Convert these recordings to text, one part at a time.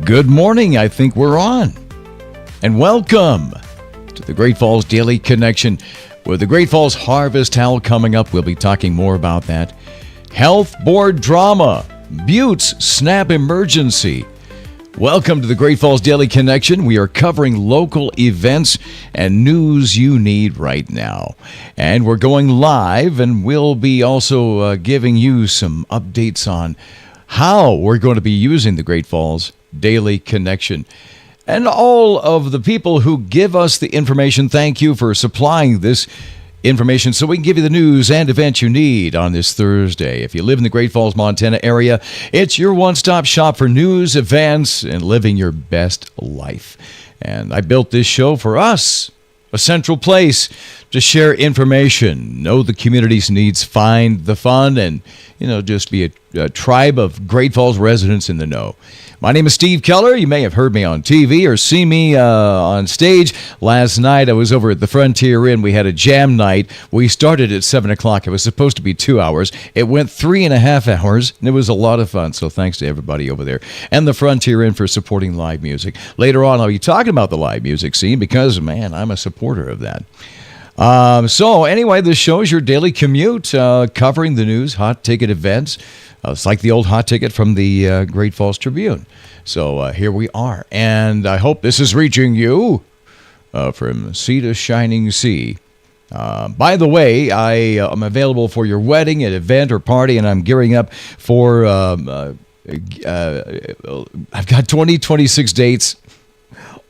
Good morning, I think we're on. And welcome to the Great Falls Daily Connection. With the Great Falls Harvest Howl coming up, we'll be talking more about that. Health Board drama, Butte's snap emergency. Welcome to the Great Falls Daily Connection. We are covering local events and news you need right now. And we're going live, and we'll be also giving you some updates on how we're going to be using the Great Falls Daily Connection. And all of the people who give us the information, thank you for supplying this information so we can give you the news and events you need on this Thursday. If you live in the Great Falls, Montana area, it's your one-stop shop for news, events, and living your best life. And I built this show for us, a central place to share information, know the community's needs, find the fun, and, just be a tribe of Great Falls residents in the know. My name is Steve Keller. You may have heard me on TV or seen me on stage. Last night I was over at the Frontier Inn. We had a jam night. We started at 7 o'clock. It was supposed to be 2 hours. It went 3.5 hours, and it was a lot of fun. So thanks to everybody over there and the Frontier Inn for supporting live music. Later on, I'll be talking about the live music scene because, man, I'm a supporter of that. So anyway, this show is your daily commute, covering the news, hot ticket events. It's like the old hot ticket from the Great Falls Tribune. So here we are. And I hope this is reaching you from sea to shining sea. By the way, I am available for your wedding, an event, or party, and I'm gearing up for, I've got 26 dates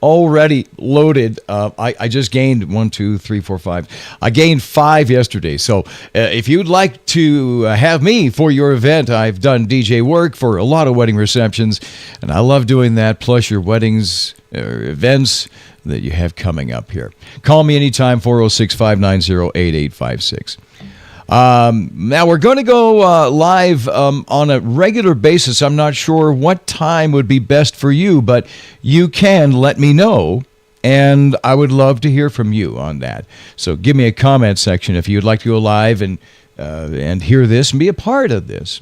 already loaded. I just gained 1, 2, 3, 4, 5. I gained 5 yesterday. So if you'd like to have me for your event, I've done DJ work for a lot of wedding receptions, and I love doing that, plus your weddings or events that you have coming up here. Call me anytime, 406-590-8856. Now, we're going to go live on a regular basis. I'm not sure what time would be best for you, but you can let me know, and I would love to hear from you on that. So give me a comment section if you'd like to go live and hear this and be a part of this.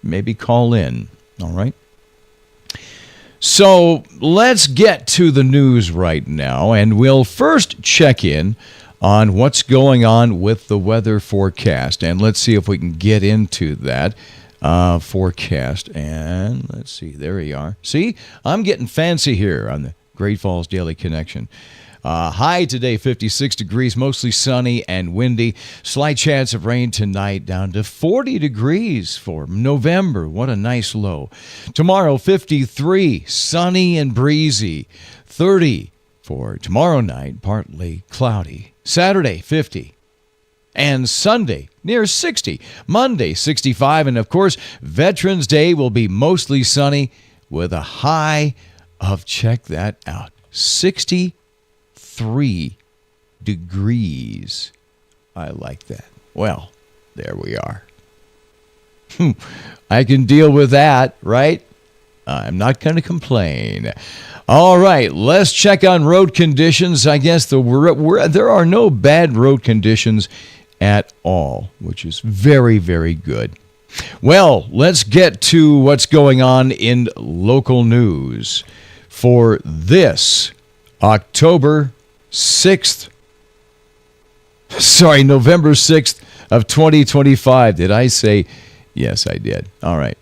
Maybe call in, all right? So let's get to the news right now, and we'll first check in on what's going on with the weather forecast. And let's see if we can get into that forecast. And let's see, there we are. See, I'm getting fancy here on the Great Falls Daily Connection. High today, 56 degrees, mostly sunny and windy. Slight chance of rain tonight, down to 40 degrees for November. What a nice low. Tomorrow, 53, sunny and breezy. 30 for tomorrow night, partly cloudy. Saturday, 50. And Sunday, near 60. Monday, 65. And, of course, Veterans Day will be mostly sunny with a high of, check that out, 63 degrees. I like that. Well, there we are. I can deal with that, right? I'm not going to complain. All right, let's check on road conditions. I guess there are no bad road conditions at all, which is very, very good. Well, let's get to what's going on in local news for this November 6th of 2025. Did I say? Yes, I did. All right.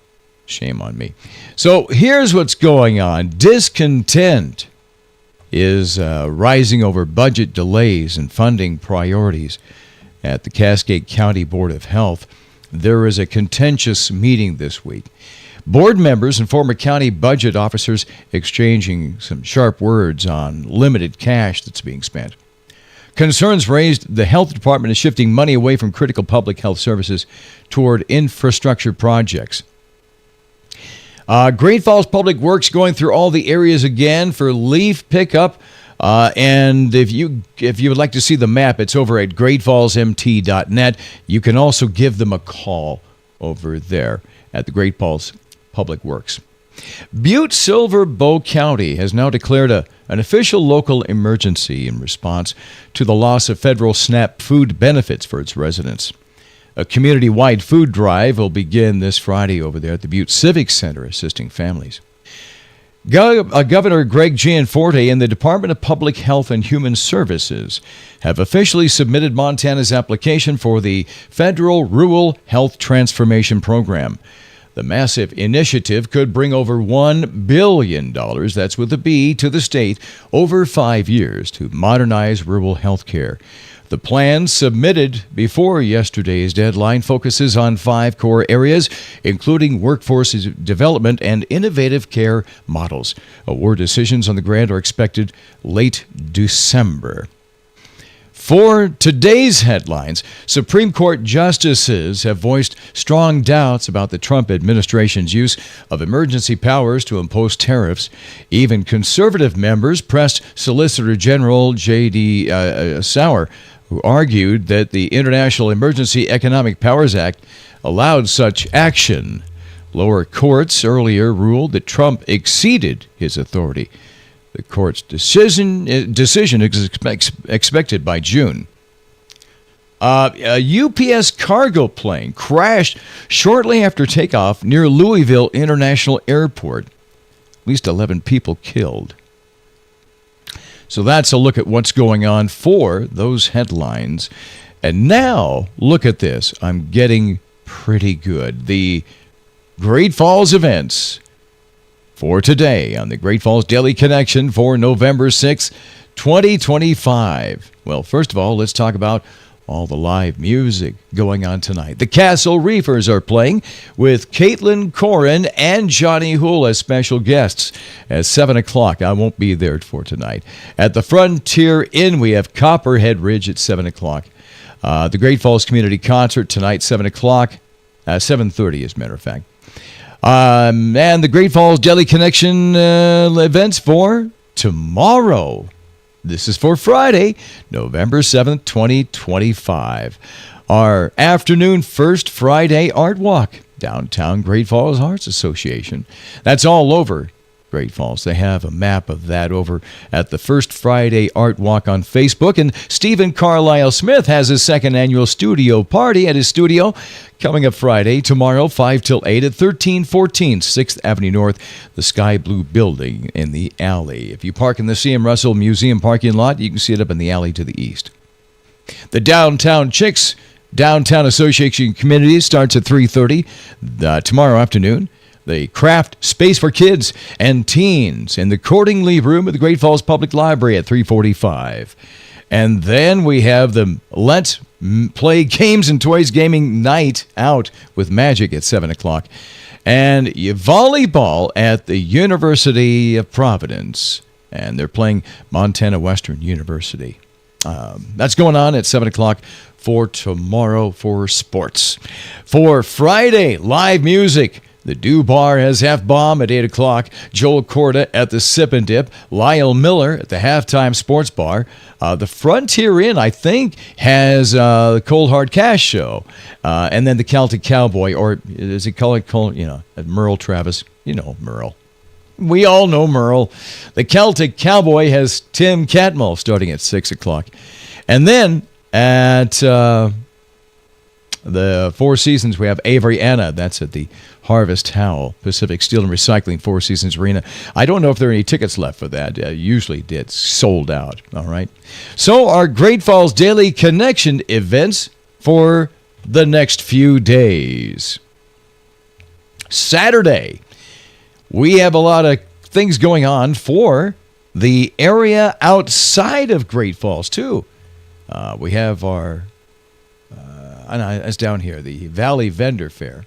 Shame on me. So here's what's going on. Discontent is rising over budget delays and funding priorities at the Cascade County Board of Health. There is a contentious meeting this week. Board members and former county budget officers exchanging some sharp words on limited cash that's being spent. Concerns raised, the health department is shifting money away from critical public health services toward infrastructure projects. Great Falls Public Works going through all the areas again for leaf pickup. And if you would like to see the map, it's over at greatfallsmt.net. You can also give them a call over there at the Great Falls Public Works. Butte Silver Bow County has now declared an official local emergency in response to the loss of federal SNAP food benefits for its residents. A community-wide food drive will begin this Friday over there at the Butte Civic Center, assisting families. Governor Gianforte and the Department of Public Health and Human Services have officially submitted Montana's application for the Federal Rural Health Transformation Program. The massive initiative could bring over $1 billion, that's with a B, to the state over 5 years to modernize rural health care. The plan, submitted before yesterday's deadline, focuses on 5 core areas, including workforce development and innovative care models. Award decisions on the grant are expected late December. For today's headlines, Supreme Court justices have voiced strong doubts about the Trump administration's use of emergency powers to impose tariffs. Even conservative members pressed Solicitor General J.D. Sauer, who argued that the International Emergency Economic Powers Act allowed such action. Lower courts earlier ruled that Trump exceeded his authority. The court's decision is expected by June. A UPS cargo plane crashed shortly after takeoff near Louisville International Airport. At least 11 people killed. So that's a look at what's going on for those headlines. And now, look at this. I'm getting pretty good. The Great Falls events for today on the Great Falls Daily Connection for November 6, 2025. Well, first of all, let's talk about all the live music going on tonight. The Castle Reefers are playing with Caitlin Corin and Johnny Howl as special guests at 7 o'clock. I won't be there for tonight. At the Frontier Inn, we have Copperhead Ridge at 7 o'clock. The Great Falls Community Concert tonight, 7 o'clock, 7:30 as a matter of fact. And the Great Falls Daily Connection events for tomorrow. This is for Friday, November 7th, 2025. Our afternoon First Friday Art Walk, downtown Great Falls Arts Association. That's all over Great Falls. They have a map of that over at the First Friday Art Walk on Facebook. And Stephen Carlisle Smith has his second annual studio party at his studio coming up Friday, tomorrow, 5 till 8 at 1314 6th Avenue North, the Sky Blue Building in the alley. If you park in the C.M. Russell Museum parking lot, you can see it up in the alley to the east. The Downtown Chicks Downtown Association Community starts at 3:30 tomorrow afternoon. The Craft Space for Kids and Teens in the Cordingley Room at the Great Falls Public Library at 3:45. And then we have the Let's Play Games and Toys Gaming Night Out with Magic at 7 o'clock. And volleyball at the University of Providence. And they're playing Montana Western University. That's going on at 7 o'clock for tomorrow for sports. For Friday, live music. The Dew Bar has Half Bomb at 8 o'clock. Joel Corda at the Sip and Dip. Lyle Miller at the Halftime Sports Bar. The Frontier Inn, I think, has the Cold Hard Cash Show. And then the Celtic Cowboy, or is it called, Merle Travis? You know Merle. We all know Merle. The Celtic Cowboy has Tim Catmull starting at 6 o'clock. And then at the Four Seasons, we have Avery Anna. That's at the Harvest Howl Pacific Steel and Recycling Four Seasons Arena. I don't know if there are any tickets left for that. Usually it's sold out. All right. So our Great Falls Daily Connection events for the next few days. Saturday, we have a lot of things going on for the area outside of Great Falls, too. We have our, it's down here, the Valley Vendor Fair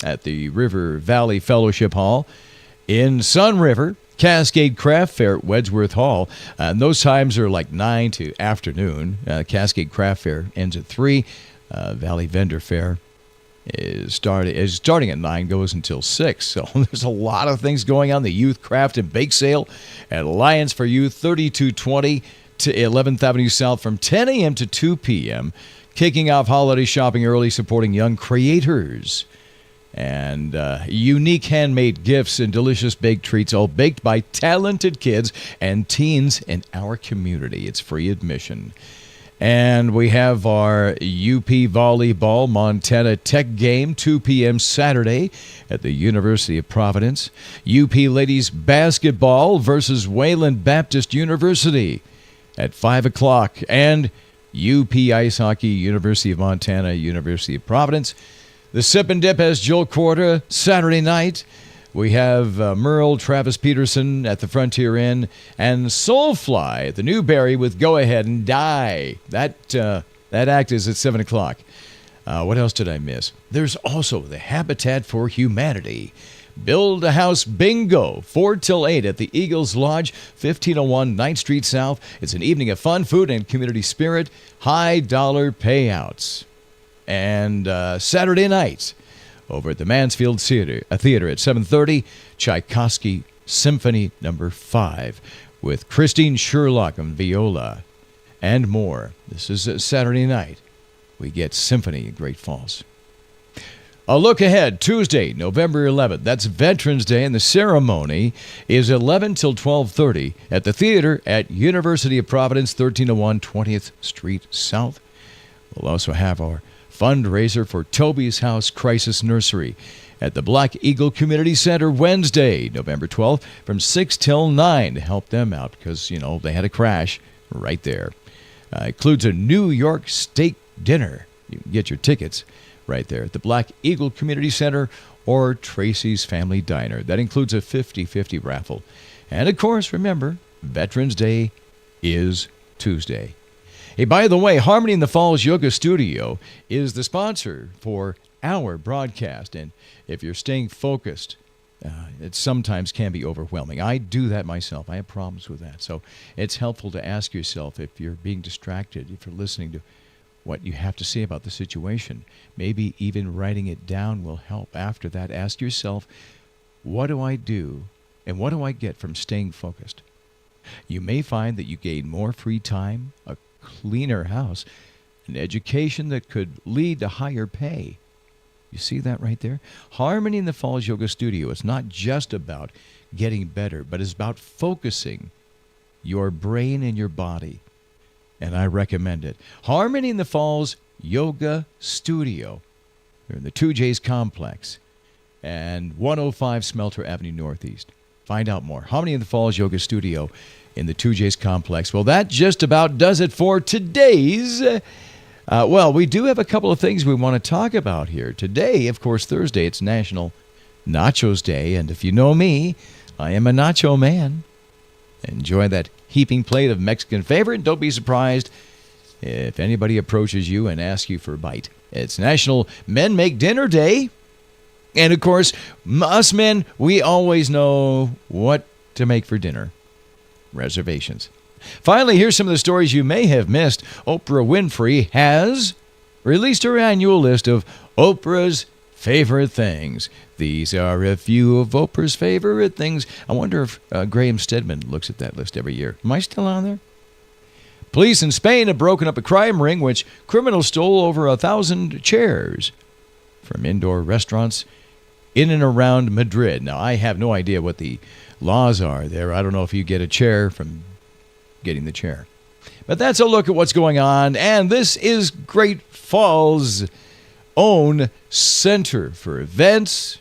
at the River Valley Fellowship Hall in Sun River, Cascade Craft Fair at Wedgeworth Hall. And those times are like 9 to afternoon. Cascade Craft Fair ends at 3. Valley Vendor Fair is starting at 9, goes until 6. So there's a lot of things going on. The Youth Craft and Bake Sale at Alliance for Youth, 3220 to 11th Avenue South from 10 a.m. to 2 p.m. Kicking off holiday shopping early, supporting young creators. And unique handmade gifts and delicious baked treats, all baked by talented kids and teens in our community. It's free admission. And we have our UP Volleyball Montana Tech game, 2 p.m. Saturday at the University of Providence. UP Ladies Basketball versus Wayland Baptist University at 5 o'clock. And UP Ice Hockey, University of Montana, University of Providence. The Sip and Dip has Joel Corda Saturday night. We have Merle Travis Peterson at the Frontier Inn, and Soulfly at the Newberry with Go Ahead and Die. That act is at 7 o'clock. What else did I miss? There's also the Habitat for Humanity Build a House Bingo, 4 till 8 at the Eagles Lodge, 1501 9th Street South. It's an evening of fun, food, and community spirit. High dollar payouts. And Saturday night, over at the Mansfield Theater at 7:30, Tchaikovsky Symphony No. 5 with Christine Sherlock on viola and more. This is Saturday night. We get symphony in Great Falls. A look ahead, Tuesday, November 11th. That's Veterans Day, and the ceremony is 11 till 12:30 at the theater at University of Providence, 1301 20th Street South. We'll also have our fundraiser for Toby's House Crisis Nursery at the Black Eagle Community Center Wednesday, November 12th from 6 till 9 to help them out because, they had a crash right there. Includes a New York steak dinner. You can get your tickets right there at the Black Eagle Community Center or Tracy's Family Diner. That includes a 50-50 raffle. And, of course, remember, Veterans Day is Tuesday. Hey, by the way, Harmony in the Falls Yoga Studio is the sponsor for our broadcast. And if you're staying focused, it sometimes can be overwhelming. I do that myself. I have problems with that. So it's helpful to ask yourself if you're being distracted, if you're listening to what you have to say about the situation. Maybe even writing it down will help. After that, ask yourself, what do I do and what do I get from staying focused? You may find that you gain more free time, a cleaner house, an education that could lead to higher pay. You see that right there? Harmony in the Falls Yoga Studio is not just about getting better, but it's about focusing your brain and your body. And I recommend it. Harmony in the Falls Yoga Studio. They're in the 2J's Complex and 105 Smelter Avenue Northeast. Find out more. Harmony in the Falls Yoga Studio in the 2J's Complex. Well, that just about does it for today's. We do have a couple of things we want to talk about here. Today, of course, Thursday, it's National Nachos Day. And if you know me, I am a nacho man. Enjoy that heaping plate of Mexican favorite. Don't be surprised if anybody approaches you and asks you for a bite. It's National Men Make Dinner Day. And, of course, us men, we always know what to make for dinner. Reservations. Finally, here's some of the stories you may have missed. Oprah Winfrey has released her annual list of Oprah's favorite things. These are a few of Oprah's favorite things. I wonder if Graham Stedman looks at that list every year. Am I still on there? Police in Spain have broken up a crime ring which criminals stole over 1,000 chairs from indoor restaurants in and around Madrid. Now, I have no idea what the laws are there. I don't know if you get a chair from getting the chair. But that's a look at what's going on. And this is Great Falls' own Center for Events.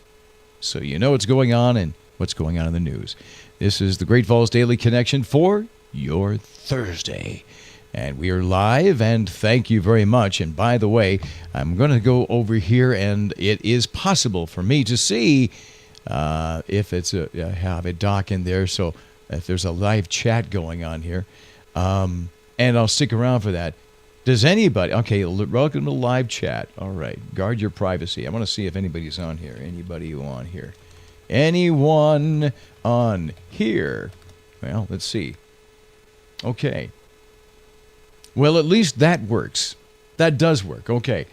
So you know what's going on and what's going on in the news. This is the Great Falls Daily Connection for your Thursday. And we are live, and thank you very much. And by the way, I'm going to go over here, and it is possible for me to see if it's I have a dock in there, so if there's a live chat going on here. And I'll stick around for that. Does anybody... Okay, welcome to live chat. All right, guard your privacy. I want to see if anybody's on here. Anybody on here? Anyone on here? Well, let's see. Okay. Well, at least that works. That does work. Okay.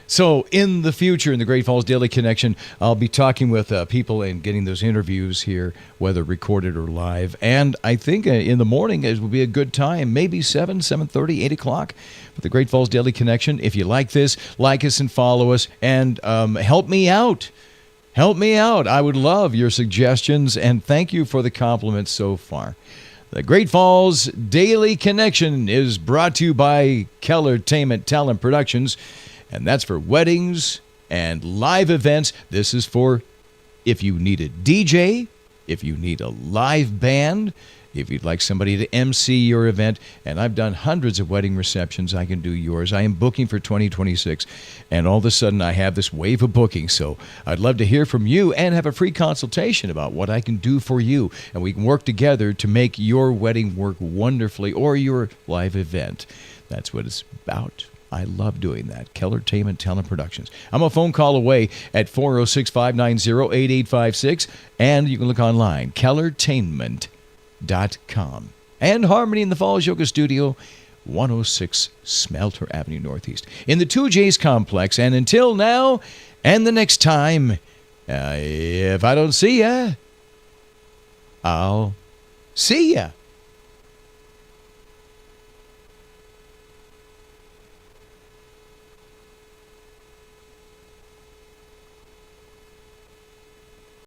So in the future, in the Great Falls Daily Connection, I'll be talking with people and getting those interviews here, whether recorded or live. And I think in the morning it will be a good time, maybe 7:30, 8 o'clock with the Great Falls Daily Connection. If you like this, like us and follow us, and help me out. Help me out. I would love your suggestions, and thank you for the compliments so far. The Great Falls Daily Connection is brought to you by Kellertainment Talent Productions, and that's for weddings and live events. This is for if you need a DJ, if you need a live band, if you'd like somebody to MC your event, and I've done hundreds of wedding receptions, I can do yours. I am booking for 2026, and all of a sudden I have this wave of bookings, so I'd love to hear from you and have a free consultation about what I can do for you, and we can work together to make your wedding work wonderfully, or your live event. That's what it's about. I love doing that. Kellertainment Talent Productions. I'm a phone call away at 406-590-8856, and you can look online, kellertainment.com. And Harmony in the Falls Yoga Studio, 106 Smelter Avenue Northeast in the 2J's complex. And until now and the next time, if I don't see ya, I'll see ya.